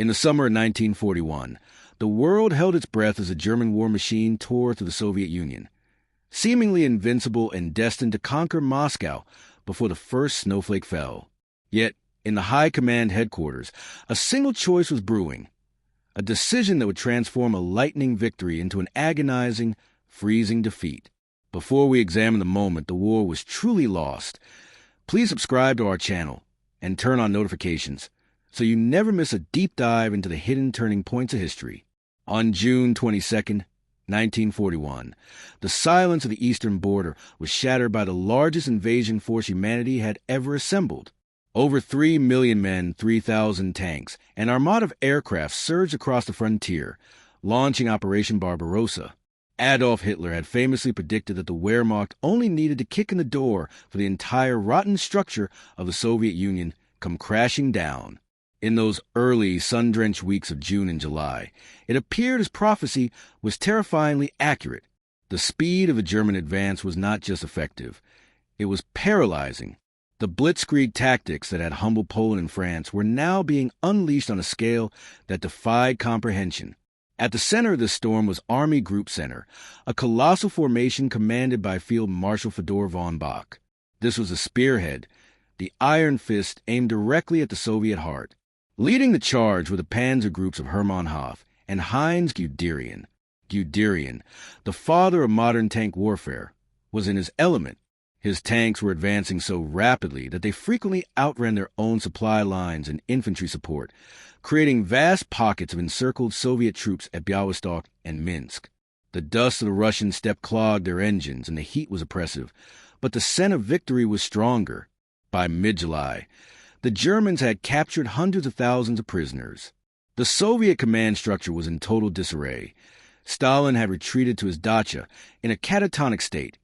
In the summer of 1941, the world held its breath as a German war machine tore through the Soviet Union, seemingly invincible and destined to conquer Moscow before the first snowflake fell. Yet, in the High Command headquarters, a single choice was brewing, a decision that would transform a lightning victory into an agonizing, freezing defeat. Before we examine the moment the war was truly lost, please subscribe to our channel and turn on notifications so you never miss a deep dive into the hidden turning points of history. On June 22nd, 1941, the silence of the eastern border was shattered by the largest invasion force humanity had ever assembled. Over 3 million men, 3,000 tanks, and an armada of aircraft surged across the frontier, launching Operation Barbarossa. Adolf Hitler had famously predicted that the Wehrmacht only needed to kick in the door for the entire rotten structure of the Soviet Union come crashing down. In those early, sun-drenched weeks of June and July, it appeared his prophecy was terrifyingly accurate. The speed of the German advance was not just effective, it was paralyzing. The blitzkrieg tactics that had humbled Poland and France were now being unleashed on a scale that defied comprehension. At the center of this storm was Army Group Center, a colossal formation commanded by Field Marshal Fedor von Bock. This was the spearhead, the iron fist aimed directly at the Soviet heart. Leading the charge were the panzer groups of Hermann Hoth and Heinz Guderian. Guderian, the father of modern tank warfare, was in his element. His tanks were advancing so rapidly that they frequently outran their own supply lines and infantry support, creating vast pockets of encircled Soviet troops at Białystok and Minsk. The dust of the Russian steppe clogged their engines and the heat was oppressive, but the scent of victory was stronger. By mid-July, the Germans had captured hundreds of thousands of prisoners. The Soviet command structure was in total disarray. Stalin had retreated to his dacha in a catatonic state,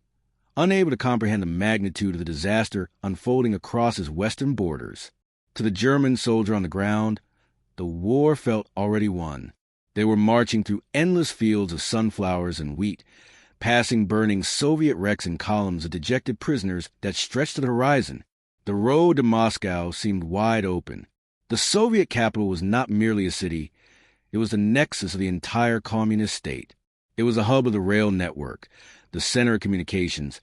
unable to comprehend the magnitude of the disaster unfolding across his western borders. To the German soldier on the ground, the war felt already won. They were marching through endless fields of sunflowers and wheat, passing burning Soviet wrecks and columns of dejected prisoners that stretched to the horizon. The road to Moscow seemed wide open. The Soviet capital was not merely a city, it was the nexus of the entire communist state. It was the hub of the rail network, the center of communications,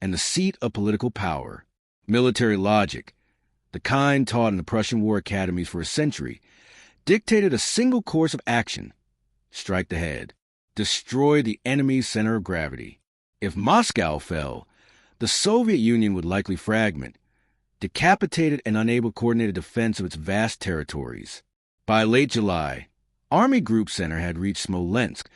and the seat of political power. Military logic, the kind taught in the Prussian war academies for a century, dictated a single course of action: strike the head, destroy the enemy's center of gravity. If Moscow fell, the Soviet Union would likely fragment, decapitated and unable to coordinate a defense of its vast territories. By late July, Army Group Center had reached Smolensk,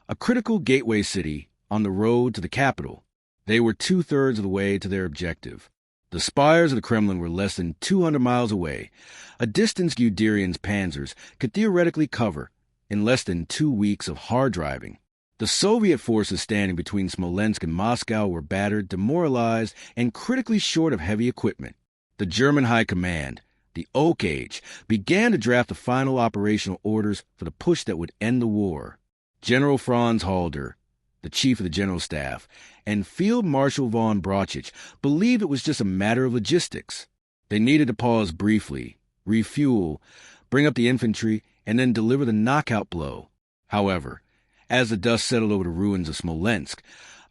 a critical gateway city on the road to the capital. They were 2/3 of the way to their objective. The spires of the Kremlin were less than 200 miles away, a distance Guderian's panzers could theoretically cover in less than 2 weeks of hard driving. The Soviet forces standing between Smolensk and Moscow were battered, demoralized, and critically short of heavy equipment. The German High Command, the Oak Age, began to draft the final operational orders for the push that would end the war. General Franz Halder, the chief of the General Staff, and Field Marshal von Brauchitsch believed it was just a matter of logistics. They needed to pause briefly, refuel, bring up the infantry, and then deliver the knockout blow. However, as the dust settled over the ruins of Smolensk,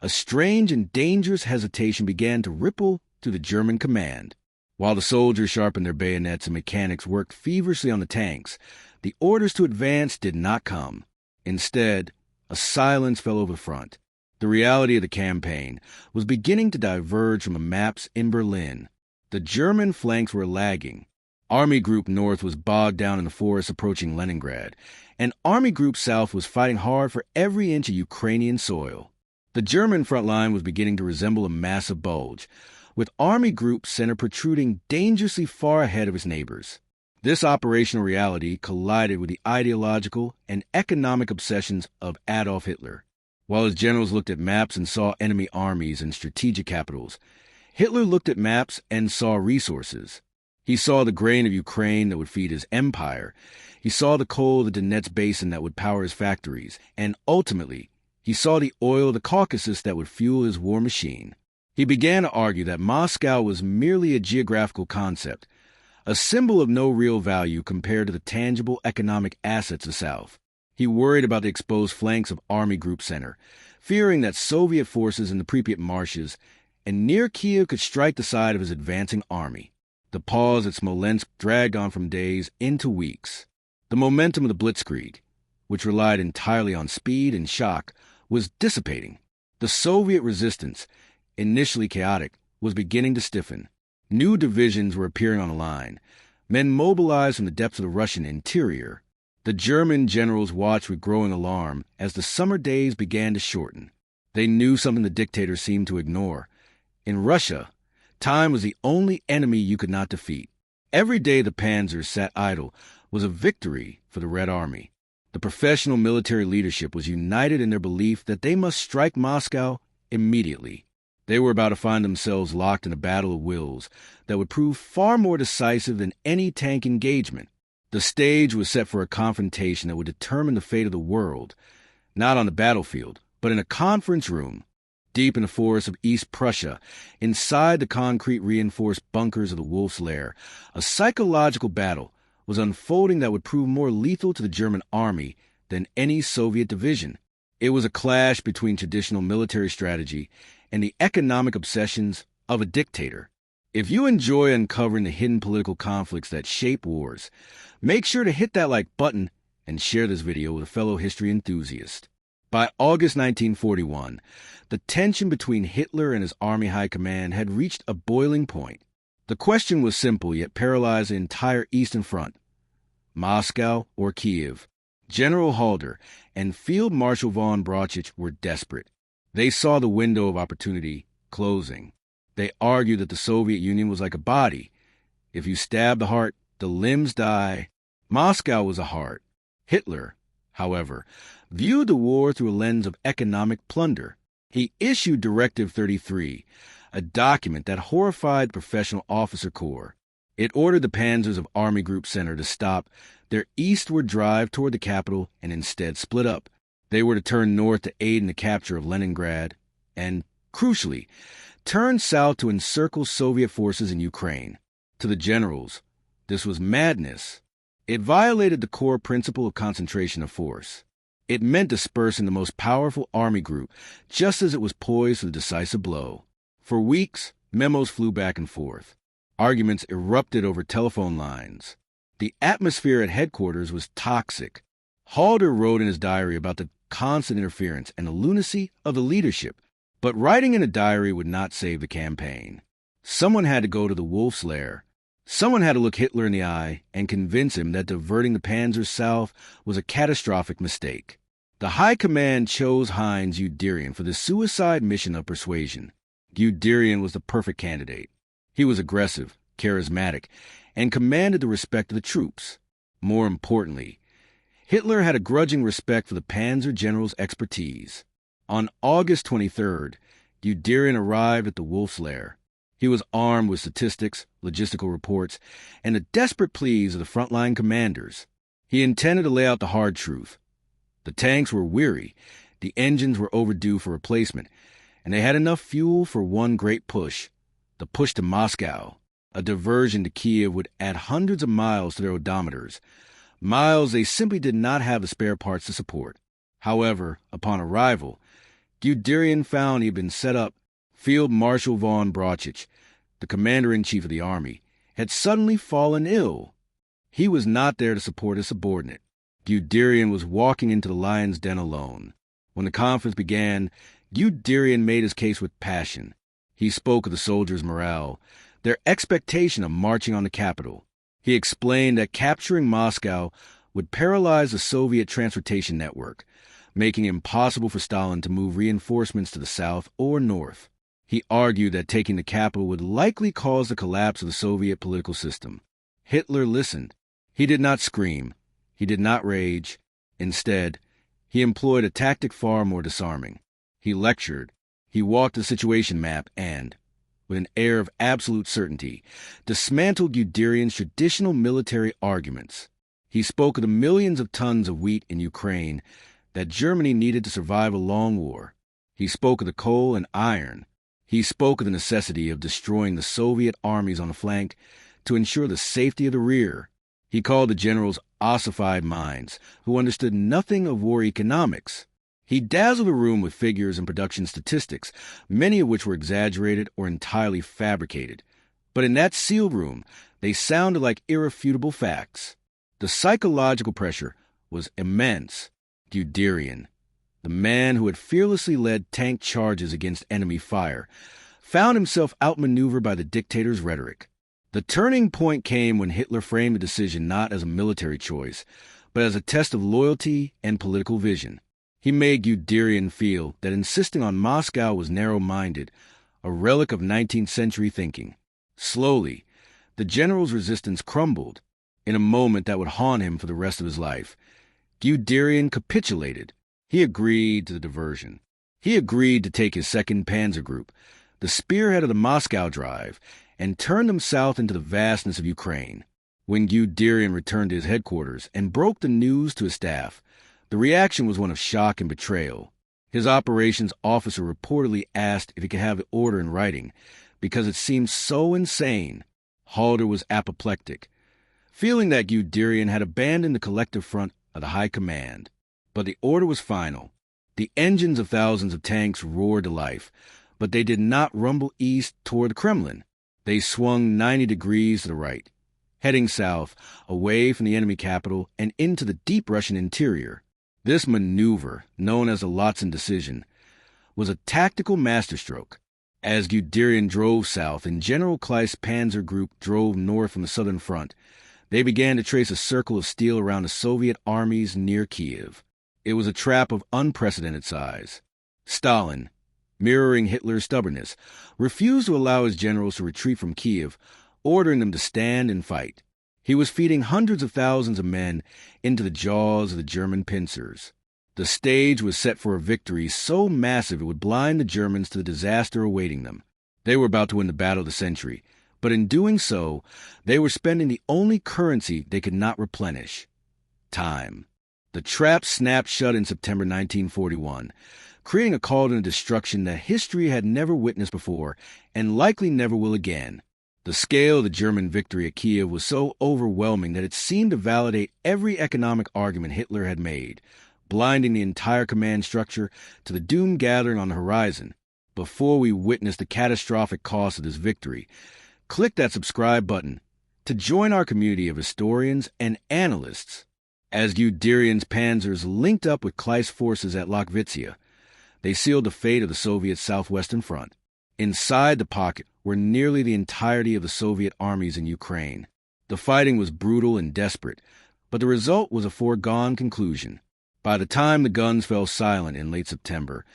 a strange and dangerous hesitation began to ripple through the German command. While the soldiers sharpened their bayonets and mechanics worked feverishly on the tanks, the orders to advance did not come. Instead, a silence fell over the front. The reality of the campaign was beginning to diverge from the maps in Berlin. The German flanks were lagging. Army Group North was bogged down in the forests approaching Leningrad, and Army Group South was fighting hard for every inch of Ukrainian soil. The German front line was beginning to resemble a massive bulge, with Army Group Center protruding dangerously far ahead of its neighbors. This operational reality collided with the ideological and economic obsessions of Adolf Hitler. While his generals looked at maps and saw enemy armies and strategic capitals, Hitler looked at maps and saw resources. He saw the grain of Ukraine that would feed his empire. He saw the coal of the Donetsk basin that would power his factories. And ultimately, he saw the oil of the Caucasus that would fuel his war machine. He began to argue that Moscow was merely a geographical concept, a symbol of no real value compared to the tangible economic assets of the South. He worried about the exposed flanks of Army Group Center, fearing that Soviet forces in the Pripyat marshes and near Kiev could strike the side of his advancing army. The pause at Smolensk dragged on from days into weeks. The momentum of the blitzkrieg, which relied entirely on speed and shock, was dissipating. The Soviet resistance, initially chaotic, was beginning to stiffen. New divisions were appearing on the line, men mobilized from the depths of the Russian interior. The German generals watched with growing alarm as the summer days began to shorten. They knew something the dictator seemed to ignore. In Russia, time was the only enemy you could not defeat. Every day the panzers sat idle was a victory for the Red Army. The professional military leadership was united in their belief that they must strike Moscow immediately. They were about to find themselves locked in a battle of wills that would prove far more decisive than any tank engagement. The stage was set for a confrontation that would determine the fate of the world, not on the battlefield, but in a conference room, deep in the forests of East Prussia, inside the concrete reinforced bunkers of the Wolf's Lair. A psychological battle was unfolding that would prove more lethal to the German army than any Soviet division. It was a clash between traditional military strategy and the economic obsessions of a dictator. If you enjoy uncovering the hidden political conflicts that shape wars, make sure to hit that like button and share this video with a fellow history enthusiast. By August 1941, the tension between Hitler and his army high command had reached a boiling point. The question was simple, yet paralyzed the entire Eastern Front: Moscow or Kiev. General Halder and Field Marshal von Brauchitsch were desperate. They saw the window of opportunity closing. They argued that the Soviet Union was like a body. If you stab the heart, the limbs die. Moscow was a heart. Hitler, however, viewed the war through a lens of economic plunder. He issued Directive 33, a document that horrified the professional officer corps. It ordered the panzers of Army Group Center to stop their eastward drive toward the capital and instead split up. They were to turn north to aid in the capture of Leningrad and, crucially, turn south to encircle Soviet forces in Ukraine. To the generals, this was madness. It violated the core principle of concentration of force. It meant dispersing the most powerful army group just as it was poised for the decisive blow. For weeks, memos flew back and forth. Arguments erupted over telephone lines. The atmosphere at headquarters was toxic. Halder wrote in his diary about the constant interference and the lunacy of the leadership, but writing in a diary would not save the campaign. Someone had to go to the Wolf's Lair. Someone had to look Hitler in the eye and convince him that diverting the panzers south was a catastrophic mistake. The High Command chose Heinz Guderian for the suicide mission of persuasion. Guderian was the perfect candidate. He was aggressive, charismatic, and commanded the respect of the troops. More importantly, Hitler had a grudging respect for the panzer general's expertise. On August 23rd, Guderian arrived at the Wolf's Lair. He was armed with statistics, logistical reports, and the desperate pleas of the frontline commanders. He intended to lay out the hard truth. The tanks were weary, the engines were overdue for replacement, and they had enough fuel for one great push, the push to Moscow. A diversion to Kiev would add hundreds of miles to their odometers, miles they simply did not have the spare parts to support. However, upon arrival, Guderian found he had been set up. Field Marshal von Brauchitsch, the commander-in-chief of the army, had suddenly fallen ill. He was not there to support his subordinate. Guderian was walking into the lion's den alone. When the conference began, Guderian made his case with passion. He spoke of the soldiers' morale, their expectation of marching on the capital. He explained that capturing Moscow would paralyze the Soviet transportation network, making it impossible for Stalin to move reinforcements to the south or north. He argued that taking the capital would likely cause the collapse of the Soviet political system. Hitler listened. He did not scream. He did not rage. Instead, he employed a tactic far more disarming. He lectured. He walked the situation map and, with an air of absolute certainty, dismantled Guderian's traditional military arguments. He spoke of the millions of tons of wheat in Ukraine that Germany needed to survive a long war. He spoke of the coal and iron. He spoke of the necessity of destroying the Soviet armies on the flank to ensure the safety of the rear. He called the generals ossified minds who understood nothing of war economics. He dazzled the room with figures and production statistics, many of which were exaggerated or entirely fabricated. But in that sealed room, they sounded like irrefutable facts. The psychological pressure was immense. Guderian, the man who had fearlessly led tank charges against enemy fire, found himself outmaneuvered by the dictator's rhetoric. The turning point came when Hitler framed the decision not as a military choice, but as a test of loyalty and political vision. He made Guderian feel that insisting on Moscow was narrow-minded, a relic of 19th century thinking. Slowly, the general's resistance crumbled. In a moment that would haunt him for the rest of his life, Guderian capitulated. He agreed to the diversion. He agreed to take his 2nd Panzer Group, the spearhead of the Moscow drive, and turn them south into the vastness of Ukraine. When Guderian returned to his headquarters and broke the news to his staff, the reaction was one of shock and betrayal. His operations officer reportedly asked if he could have the order in writing, because it seemed so insane. Halder was apoplectic, feeling that Guderian had abandoned the collective front of the high command. But the order was final. The engines of thousands of tanks roared to life, but they did not rumble east toward the Kremlin. They swung 90 degrees to the right, heading south, away from the enemy capital and into the deep Russian interior. This maneuver, known as the Lotson decision, was a tactical masterstroke. As Guderian drove south and General Kleist's Panzer Group drove north from the southern front, they began to trace a circle of steel around the Soviet armies near Kiev. It was a trap of unprecedented size. Stalin, mirroring Hitler's stubbornness, refused to allow his generals to retreat from Kiev, ordering them to stand and fight. He was feeding hundreds of thousands of men into the jaws of the German pincers. The stage was set for a victory so massive it would blind the Germans to the disaster awaiting them. They were about to win the battle of the century, but in doing so, they were spending the only currency they could not replenish: time. The trap snapped shut in September 1941, creating a cauldron of destruction that history had never witnessed before and likely never will again. The scale of the German victory at Kiev was so overwhelming that it seemed to validate every economic argument Hitler had made, blinding the entire command structure to the doom gathering on the horizon. Before we witness the catastrophic cost of this victory, click that subscribe button to join our community of historians and analysts. As Guderian's panzers linked up with Kleist's forces at Lachvitsia, they sealed the fate of the Soviet southwestern front. Inside the pocket were nearly the entirety of the Soviet armies in Ukraine. The fighting was brutal and desperate, but the result was a foregone conclusion. By the time the guns fell silent in late September,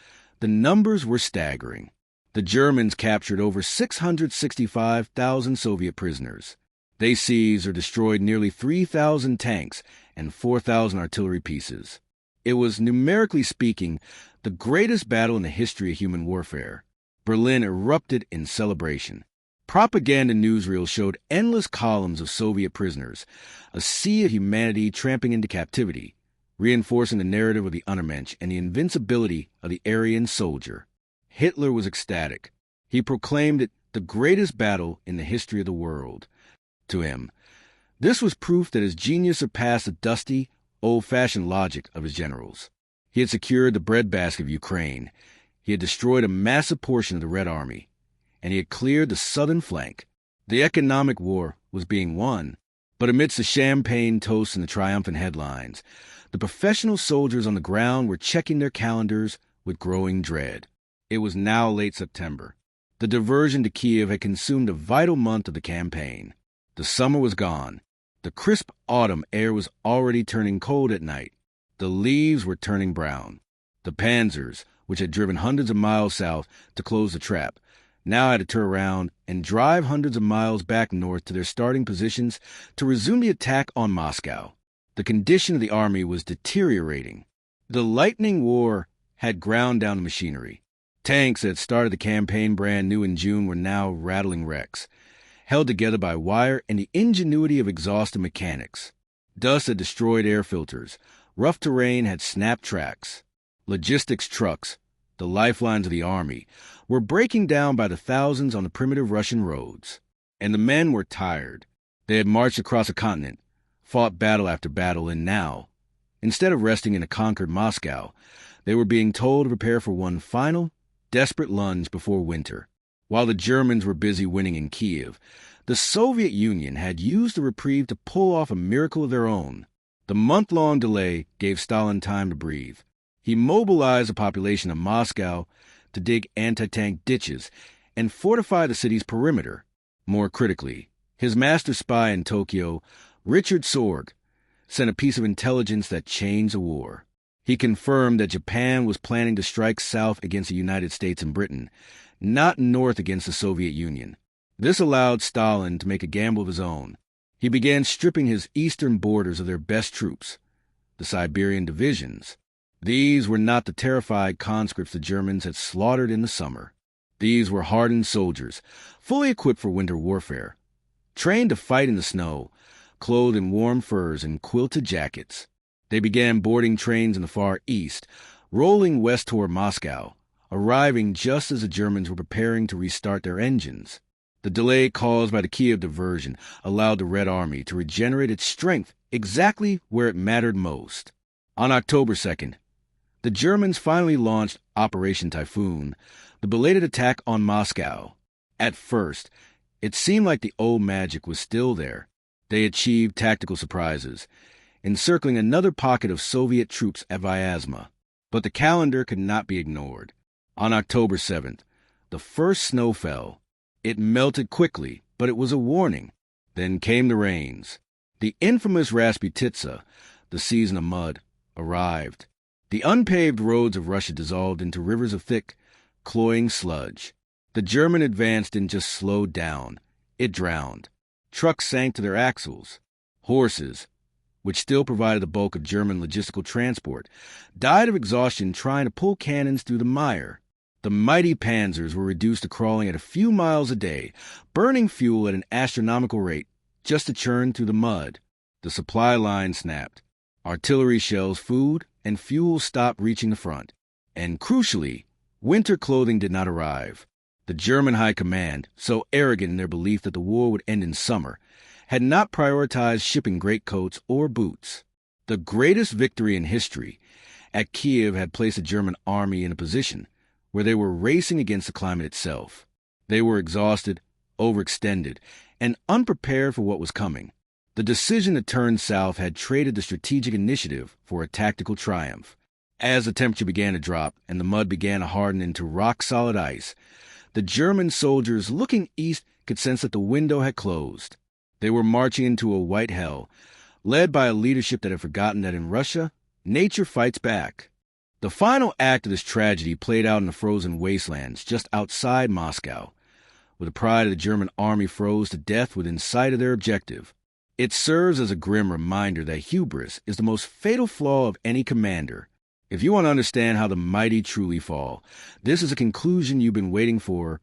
the numbers were staggering. The Germans captured over 665,000 Soviet prisoners. They seized or destroyed nearly 3,000 tanks and 4,000 artillery pieces. It was, numerically speaking, the greatest battle in the history of human warfare. Berlin erupted in celebration. Propaganda newsreels showed endless columns of Soviet prisoners, a sea of humanity tramping into captivity, reinforcing the narrative of the Untermensch and the invincibility of the Aryan soldier. Hitler was ecstatic. He proclaimed it the greatest battle in the history of the world. To him, this was proof that his genius surpassed the dusty, old-fashioned logic of his generals. He had secured the breadbasket of Ukraine. He had destroyed a massive portion of the Red Army, and he had cleared the southern flank. The economic war was being won, but amidst the champagne toasts and the triumphant headlines, the professional soldiers on the ground were checking their calendars with growing dread. It was now late September. The diversion to Kiev had consumed a vital month of the campaign. The summer was gone. The crisp autumn air was already turning cold at night. The leaves were turning brown. The panzers, which had driven hundreds of miles south to close the trap, now had to turn around and drive hundreds of miles back north to their starting positions to resume the attack on Moscow. The condition of the army was deteriorating. The lightning war had ground down the machinery. Tanks that had started the campaign brand new in June were now rattling wrecks, held together by wire and the ingenuity of exhausted mechanics. Dust had destroyed air filters. Rough terrain had snapped tracks. Logistics trucks, the lifelines of the army, were breaking down by the thousands on the primitive Russian roads. And the men were tired. They had marched across a continent, fought battle after battle, and now, instead of resting in a conquered Moscow, they were being told to prepare for one final, desperate lunge before winter. While the Germans were busy winning in Kiev, the Soviet Union had used the reprieve to pull off a miracle of their own. The month-long delay gave Stalin time to breathe. He mobilized the population of Moscow to dig anti-tank ditches and fortify the city's perimeter. More critically, his master spy in Tokyo, Richard Sorge, sent a piece of intelligence that changed the war. He confirmed that Japan was planning to strike south against the United States and Britain, not north against the Soviet Union. This allowed Stalin to make a gamble of his own. He began stripping his eastern borders of their best troops, the Siberian divisions. These were not the terrified conscripts the Germans had slaughtered in the summer. These were hardened soldiers, fully equipped for winter warfare, trained to fight in the snow, clothed in warm furs and quilted jackets. They began boarding trains in the Far East, rolling west toward Moscow, arriving just as the Germans were preparing to restart their engines. The delay caused by the Kiev diversion allowed the Red Army to regenerate its strength exactly where it mattered most. On October 2nd, the Germans finally launched Operation Typhoon, the belated attack on Moscow. At first, it seemed like the old magic was still there. They achieved tactical surprises, encircling another pocket of Soviet troops at Vyazma. But the calendar could not be ignored. On October 7th, the first snow fell. It melted quickly, but it was a warning. Then came the rains. The infamous Rasputitsa, the season of mud, arrived. The unpaved roads of Russia dissolved into rivers of thick, cloying sludge. The German advance didn't just slow down, it drowned. Trucks sank to their axles. Horses, which still provided the bulk of German logistical transport, died of exhaustion trying to pull cannons through the mire. The mighty panzers were reduced to crawling at a few miles a day, burning fuel at an astronomical rate just to churn through the mud. The supply line snapped. Artillery shells, food, and fuel stopped reaching the front. And crucially, winter clothing did not arrive. The German High Command, so arrogant in their belief that the war would end in summer, had not prioritized shipping greatcoats or boots. The greatest victory in history at Kiev had placed the German army in a position where they were racing against the climate itself. They were exhausted, overextended, and unprepared for what was coming. The decision to turn south had traded the strategic initiative for a tactical triumph. As the temperature began to drop and the mud began to harden into rock-solid ice, the German soldiers looking east could sense that the window had closed. They were marching into a white hell, led by a leadership that had forgotten that in Russia, nature fights back. The final act of this tragedy played out in the frozen wastelands just outside Moscow, where the pride of the German army froze to death within sight of their objective. It serves as a grim reminder that hubris is the most fatal flaw of any commander. If you want to understand how the mighty truly fall, this is a conclusion you've been waiting for.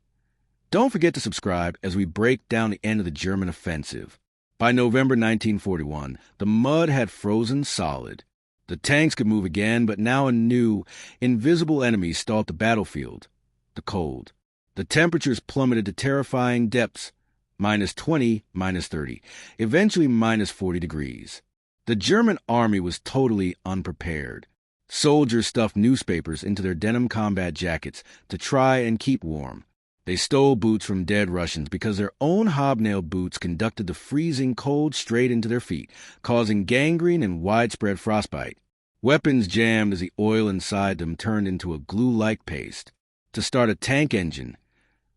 Don't forget to subscribe as we break down the end of the German offensive. By November 1941, the mud had frozen solid. The tanks could move again, but now a new, invisible enemy stalked the battlefield: the cold. The temperatures plummeted to terrifying depths, -20, -30, eventually -40 degrees. The German army was totally unprepared. Soldiers stuffed newspapers into their denim combat jackets to try and keep warm. They stole boots from dead Russians because their own hobnailed boots conducted the freezing cold straight into their feet, causing gangrene and widespread frostbite. Weapons jammed as the oil inside them turned into a glue-like paste. To start a tank engine,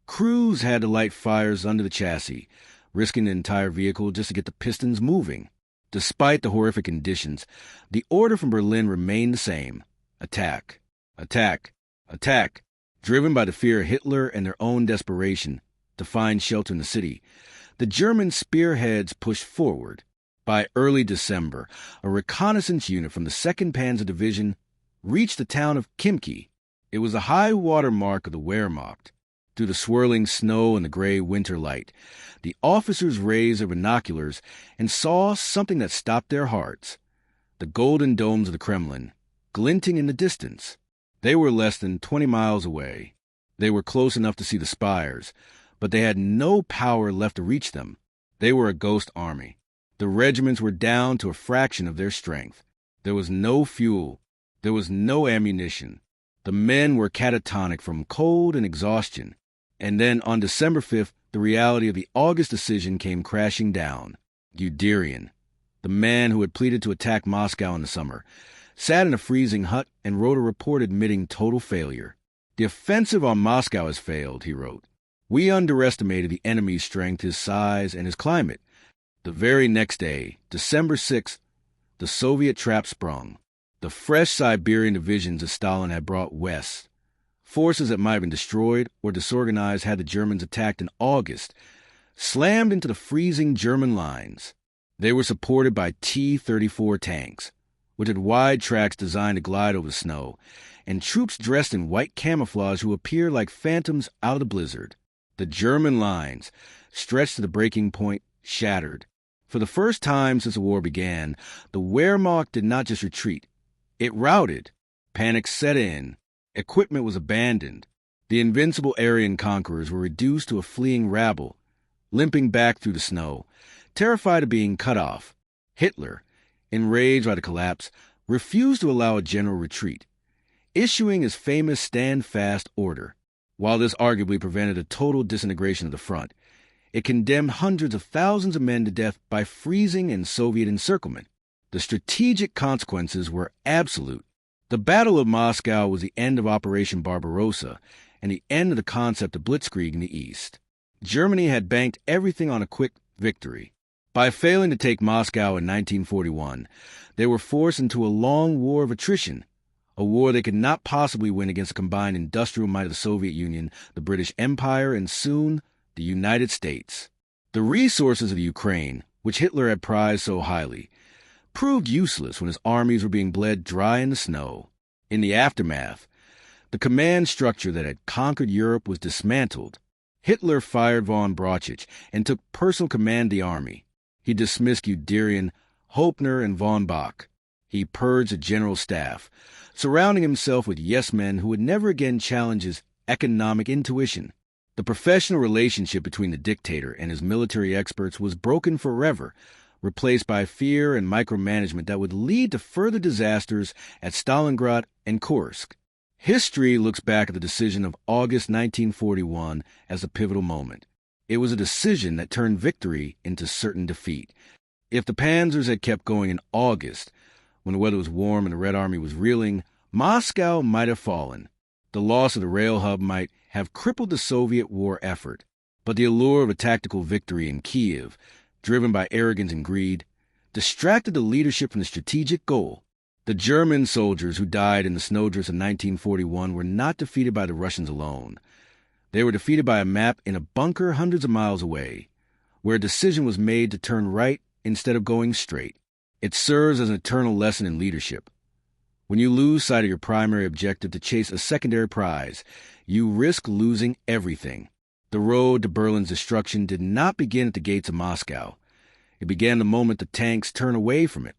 crews had to light fires under the chassis, risking the entire vehicle just to get the pistons moving. Despite the horrific conditions, the order from Berlin remained the same: attack, attack, attack. Driven by the fear of Hitler and their own desperation to find shelter in the city, the German spearheads pushed forward. By early December, a reconnaissance unit from the 2nd Panzer Division reached the town of Khimki. It was the high water mark of the Wehrmacht. Through the swirling snow and the gray winter light, the officers raised their binoculars and saw something that stopped their hearts: the golden domes of the Kremlin, glinting in the distance. They were less than 20 miles away. They were close enough to see the spires, but they had no power left to reach them. They were a ghost army. The regiments were down to a fraction of their strength. There was no fuel. There was no ammunition. The men were catatonic from cold and exhaustion. And then on December 5th, the reality of the August decision came crashing down. Guderian, the man who had pleaded to attack Moscow in the summer, sat in a freezing hut and wrote a report admitting total failure. "The offensive on Moscow has failed," he wrote. "We underestimated the enemy's strength, his size, and his climate." The very next day, December 6th, the Soviet trap sprung. The fresh Siberian divisions that Stalin had brought west, forces that might have been destroyed or disorganized had the Germans attacked in August, slammed into the freezing German lines. They were supported by T-34 tanks, which had wide tracks designed to glide over the snow, and troops dressed in white camouflage who appeared like phantoms out of the blizzard. The German lines, stretched to the breaking point, shattered. For the first time since the war began, the Wehrmacht did not just retreat. It routed. Panic set in. Equipment was abandoned. The invincible Aryan conquerors were reduced to a fleeing rabble, limping back through the snow, terrified of being cut off. Hitler, enraged by the collapse, refused to allow a general retreat, issuing his famous Stand Fast order. While this arguably prevented a total disintegration of the front, it condemned hundreds of thousands of men to death by freezing and Soviet encirclement. The strategic consequences were absolute. The Battle of Moscow was the end of Operation Barbarossa and the end of the concept of blitzkrieg in the East. Germany had banked everything on a quick victory. By failing to take Moscow in 1941, they were forced into a long war of attrition, a war they could not possibly win against the combined industrial might of the Soviet Union, the British Empire, and soon the United States. The resources of the Ukraine, which Hitler had prized so highly, proved useless when his armies were being bled dry in the snow. In the aftermath, the command structure that had conquered Europe was dismantled. Hitler fired von Brauchitsch and took personal command of the army. He dismissed Guderian, Hopner, and von Bock. He purged the general staff, surrounding himself with yes-men who would never again challenge his economic intuition. The professional relationship between the dictator and his military experts was broken forever, replaced by fear and micromanagement that would lead to further disasters at Stalingrad and Kursk. History looks back at the decision of August 1941 as a pivotal moment. It was a decision that turned victory into certain defeat. If the panzers had kept going in August, when the weather was warm and the Red Army was reeling, Moscow might have fallen. The loss of the rail hub might have crippled the Soviet war effort. But the allure of a tactical victory in Kiev, driven by arrogance and greed, distracted the leadership from the strategic goal. The German soldiers who died in the snowdrifts of 1941 were not defeated by the Russians alone. They were defeated by a map in a bunker hundreds of miles away, where a decision was made to turn right instead of going straight. It serves as an eternal lesson in leadership. When you lose sight of your primary objective to chase a secondary prize, you risk losing everything. The road to Berlin's destruction did not begin at the gates of Moscow. It began the moment the tanks turned away from it.